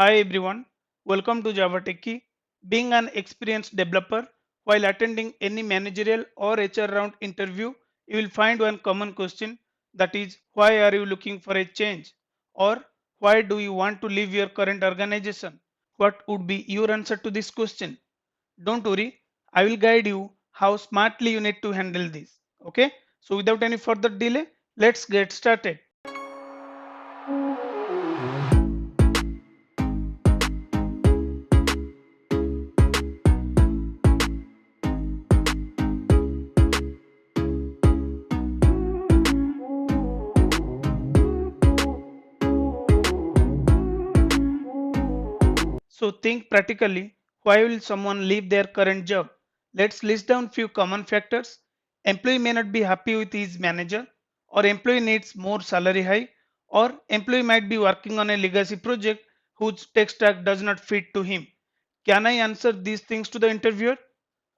Hi everyone, welcome to JavaTechie. Being an experienced developer, while attending any managerial or HR round interview, you will find one common question, that is, why are you looking for a change? Or why do you want to leave your current organization? What would be your answer to this question? Don't worry, I will guide you how smartly you need to handle this. Okay, so without any further delay, let's get started. So think practically, why will someone leave their current job? Let's list down few common factors. Employee may not be happy with his manager, or employee needs more salary high, or employee might be working on a legacy project whose tech stack does not fit to him. Can I answer these things to the interviewer?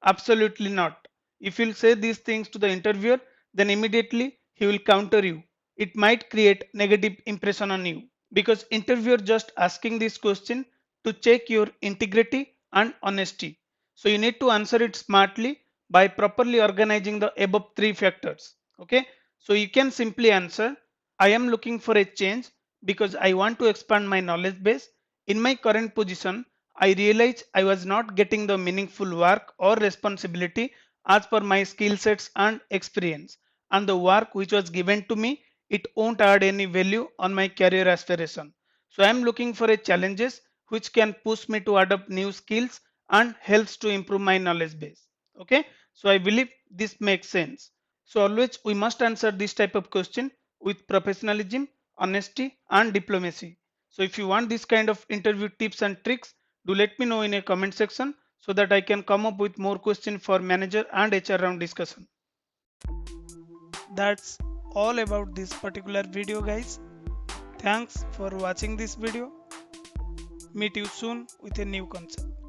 Absolutely not. If you'll say these things to the interviewer, then immediately he will counter you. It might create negative impression on you because interviewer just asking this question to check your integrity and honesty. So you need to answer it smartly by properly organizing the above three factors. Okay. So you can simply answer, I am looking for a change because I want to expand my knowledge base. In my current position, I realized I was not getting the meaningful work or responsibility as per my skill sets and experience. And the work which was given to me, it won't add any value on my career aspiration. So I am looking for a challenges which can push me to adopt new skills and helps to improve my knowledge base. Okay, so I believe this makes sense. So always we must answer this type of question with professionalism, honesty, and diplomacy. So if you want this kind of interview tips and tricks, do let me know in a comment section so that I can come up with more questions for manager and HR round discussion. That's all about this particular video, guys. Thanks for watching this video. Meet you soon with a new concept.